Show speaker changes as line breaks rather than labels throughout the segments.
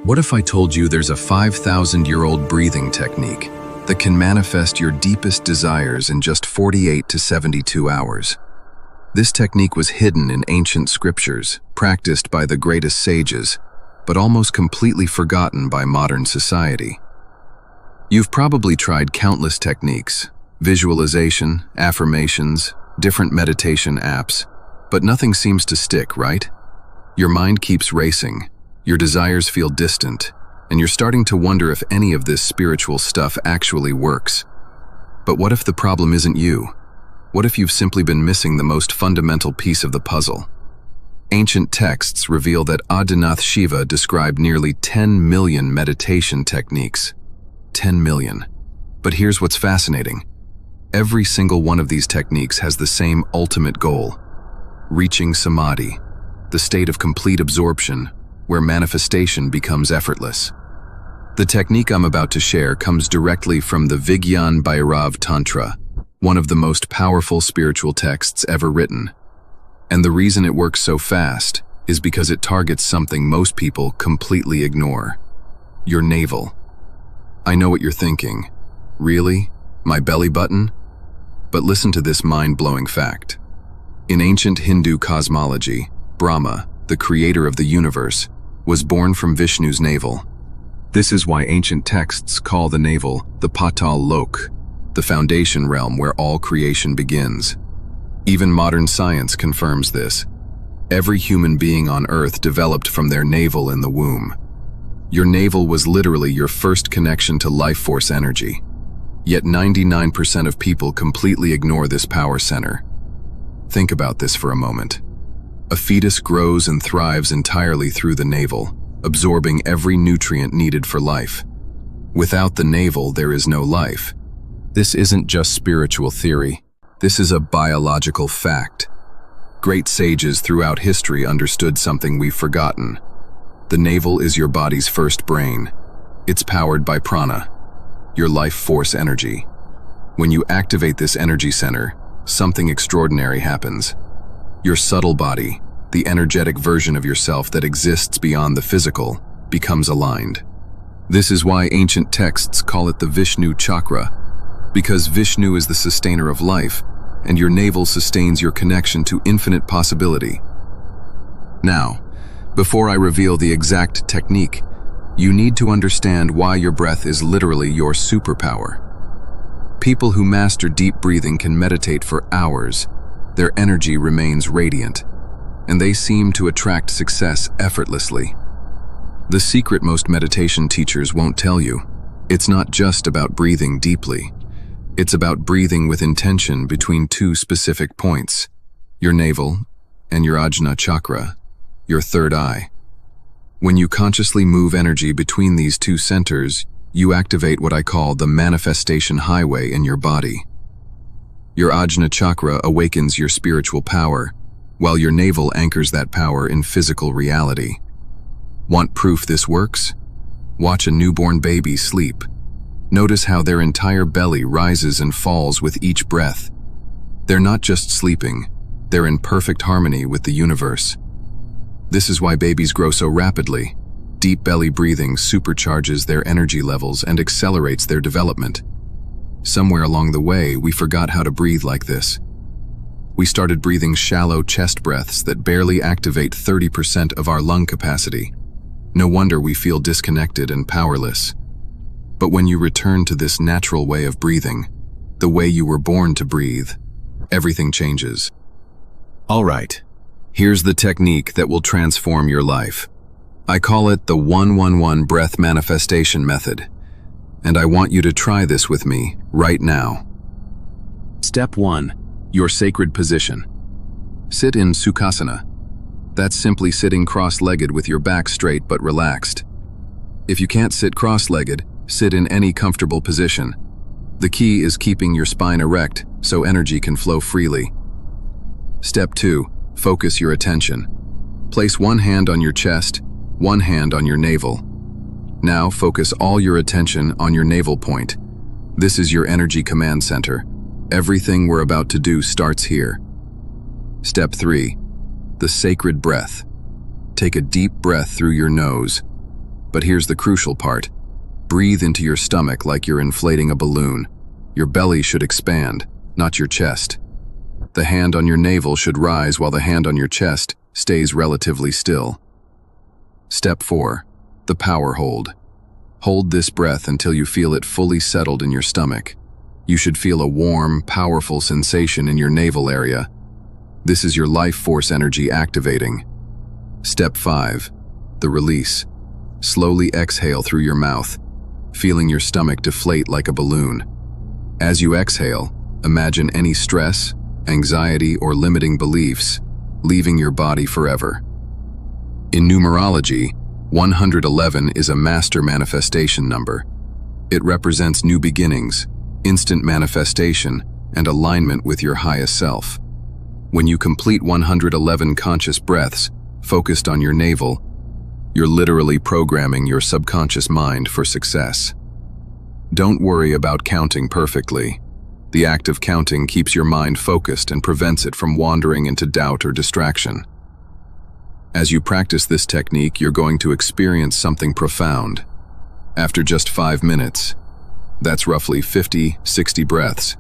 What if I told you there's a 5,000-year-old breathing technique that can manifest your deepest desires in just 48 to 72 hours? This technique was hidden in ancient scriptures, practiced by the greatest sages, but almost completely forgotten by modern society. You've probably tried countless techniques, visualization, affirmations, different meditation apps, but nothing seems to stick, right? Your mind keeps racing, your desires feel distant, and you're starting to wonder if any of this spiritual stuff actually works. But what if the problem isn't you? What if you've simply been missing the most fundamental piece of the puzzle? Ancient texts reveal that Adinath Shiva described nearly 10 million meditation techniques. 10 million. But here's what's fascinating. Every single one of these techniques has the same ultimate goal: reaching samadhi, the state of complete absorption, where manifestation becomes effortless. The technique I'm about to share comes directly from the Vigyan Bhairav Tantra, one of the most powerful spiritual texts ever written. And the reason it works so fast is because it targets something most people completely ignore: your navel. I know what you're thinking. Really? My belly button? But listen to this mind-blowing fact. In ancient Hindu cosmology, Brahma, the creator of the universe, was born from Vishnu's navel. This is why ancient texts call the navel the Patal Lok, the foundation realm where all creation begins. Even modern science confirms this. Every human being on Earth developed from their navel in the womb. Your navel was literally your first connection to life force energy. Yet 99% of people completely ignore this power center. Think about this for a moment. A fetus grows and thrives entirely through the navel, absorbing every nutrient needed for life. Without the navel, there is no life. This isn't just spiritual theory. This is a biological fact. Great sages throughout history understood something we've forgotten. The navel is your body's first brain. It's powered by prana, your life force energy. When you activate this energy center, something extraordinary happens. Your subtle body, the energetic version of yourself that exists beyond the physical, becomes aligned. This is why ancient texts call it the Vishnu chakra, because Vishnu is the sustainer of life, and your navel sustains your connection to infinite possibility. Now, before I reveal the exact technique, you need to understand why your breath is literally your superpower. People who master deep breathing can meditate for hours. Their energy remains radiant, and they seem to attract success effortlessly. The secret most meditation teachers won't tell you: it's not just about breathing deeply. It's about breathing with intention between two specific points: your navel and your Ajna chakra, your third eye. When you consciously move energy between these two centers, you activate what I call the manifestation highway in your body. Your Ajna chakra awakens your spiritual power, while your navel anchors that power in physical reality. Want proof this works? Watch a newborn baby sleep. Notice how their entire belly rises and falls with each breath. They're not just sleeping, they're in perfect harmony with the universe. This is why babies grow so rapidly. Deep belly breathing supercharges their energy levels and accelerates their development. Somewhere along the way, we forgot how to breathe like this. We started breathing shallow chest breaths that barely activate 30% of our lung capacity. No wonder we feel disconnected and powerless. But when you return to this natural way of breathing, the way you were born to breathe, everything changes. All right, here's the technique that will transform your life. I call it the 111 breath manifestation method, and I want you to try this with me right now. Step 1. Your sacred position. Sit in Sukhasana. That's simply sitting cross-legged with your back straight but relaxed. If you can't sit cross-legged, sit in any comfortable position. The key is keeping your spine erect so energy can flow freely. Step 2. Focus your attention. Place one hand on your chest, one hand on your navel. Now focus all your attention on your navel point. This is your energy command center. Everything we're about to do starts here. Step 3. The sacred breath. Take a deep breath through your nose. But here's the crucial part. Breathe into your stomach like you're inflating a balloon. Your belly should expand, not your chest. The hand on your navel should rise while the hand on your chest stays relatively still. Step 4. The power hold. Hold this breath until you feel it fully settled in your stomach. You should feel a warm, powerful sensation in your navel area. This is your life force energy activating. Step 5. The release. Slowly exhale through your mouth, feeling your stomach deflate like a balloon. As you exhale, imagine any stress, anxiety, or limiting beliefs leaving your body forever. In numerology, 111 is a master manifestation number. It represents new beginnings, instant manifestation, and alignment with your highest self. When you complete 111 conscious breaths focused on your navel, you're literally programming your subconscious mind for success. Don't worry about counting perfectly. The act of counting keeps your mind focused and prevents it from wandering into doubt or distraction. As you practice this technique, you're going to experience something profound. After just 5 minutes, that's roughly 50-60 breaths,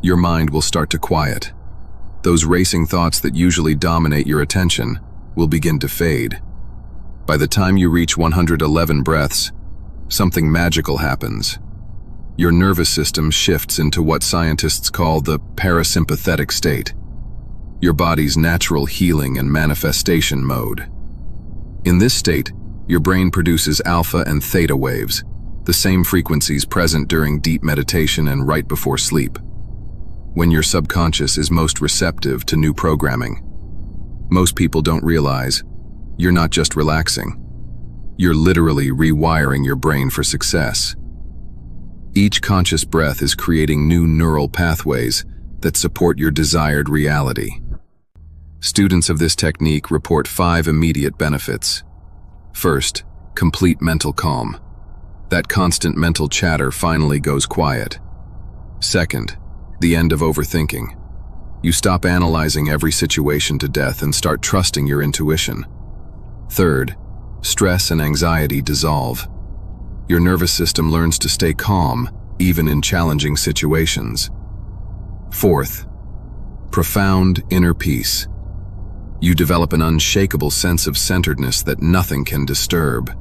your mind will start to quiet. Those racing thoughts that usually dominate your attention will begin to fade. By the time you reach 111 breaths, something magical happens. Your nervous system shifts into what scientists call the parasympathetic state, your body's natural healing and manifestation mode. In this state, your brain produces alpha and theta waves, the same frequencies present during deep meditation and right before sleep, when your subconscious is most receptive to new programming. Most people don't realize you're not just relaxing. You're literally rewiring your brain for success. Each conscious breath is creating new neural pathways that support your desired reality. Students of this technique report 5 immediate benefits. First, complete mental calm. That constant mental chatter finally goes quiet. Second, the end of overthinking. You stop analyzing every situation to death and start trusting your intuition. Third, stress and anxiety dissolve. Your nervous system learns to stay calm, even in challenging situations. Fourth, profound inner peace. You develop an unshakable sense of centeredness that nothing can disturb.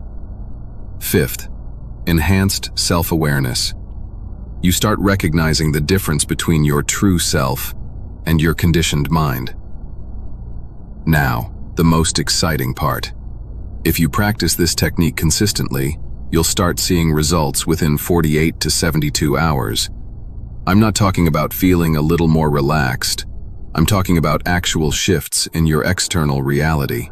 Fifth, enhanced self-awareness. You start recognizing the difference between your true self and your conditioned mind. Now, the most exciting part. If you practice this technique consistently, you'll start seeing results within 48 to 72 hours. I'm not talking about feeling a little more relaxed. I'm talking about actual shifts in your external reality.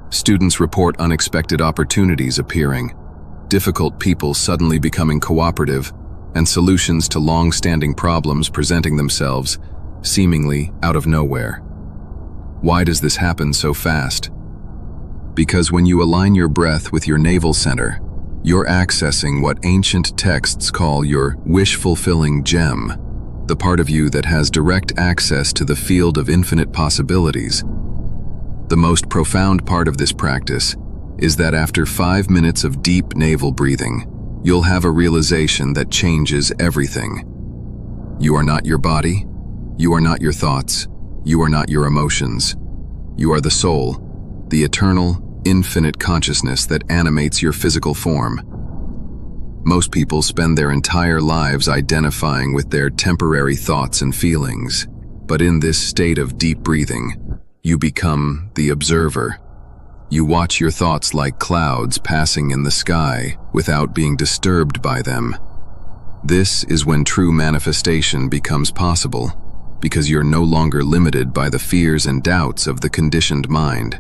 Students report unexpected opportunities appearing, difficult people suddenly becoming cooperative, and solutions to long-standing problems presenting themselves, seemingly out of nowhere. Why does this happen so fast? Because when you align your breath with your navel center, you're accessing what ancient texts call your wish-fulfilling gem, the part of you that has direct access to the field of infinite possibilities. The most profound part of this practice is that after 5 minutes of deep navel breathing, you'll have a realization that changes everything. You are not your body. You are not your thoughts. You are not your emotions. You are the soul, the eternal, infinite consciousness that animates your physical form. Most people spend their entire lives identifying with their temporary thoughts and feelings, but in this state of deep breathing, you become the observer. You watch your thoughts like clouds passing in the sky without being disturbed by them. This is when true manifestation becomes possible, because you're no longer limited by the fears and doubts of the conditioned mind.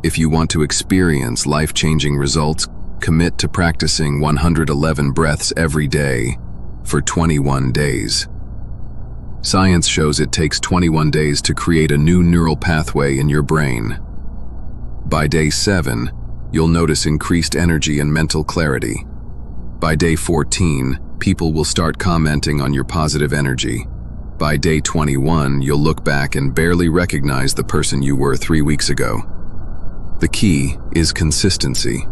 If you want to experience life-changing results, commit to practicing 111 breaths every day for 21 days. Science shows it takes 21 days to create a new neural pathway in your brain. By day 7, you'll notice increased energy and mental clarity. By day 14, people will start commenting on your positive energy. By day 21, you'll look back and barely recognize the person you were 3 weeks ago. The key is consistency.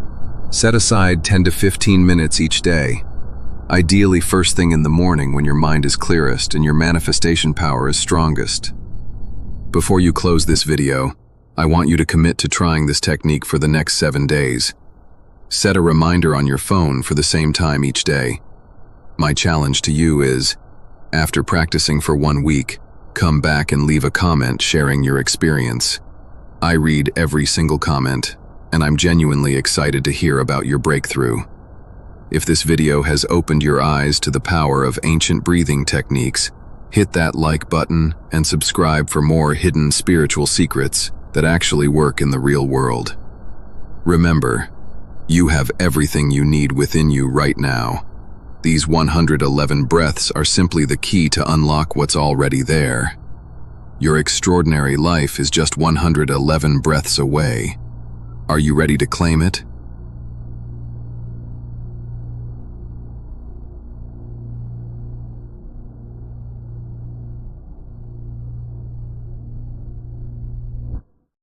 Set aside 10 to 15 minutes each day, ideally first thing in the morning when your mind is clearest and your manifestation power is strongest. Before you close this video, I want you to commit to trying this technique for the next 7 days. Set a reminder on your phone for the same time each day. My challenge to you is, after practicing for 1 week, come back and leave a comment sharing your experience. I read every single comment, and I'm genuinely excited to hear about your breakthrough. If this video has opened your eyes to the power of ancient breathing techniques, hit that like button and subscribe for more hidden spiritual secrets that actually work in the real world. Remember, you have everything you need within you right now. These 111 breaths are simply the key to unlock what's already there. Your extraordinary life is just 111 breaths away. Are you ready to claim it?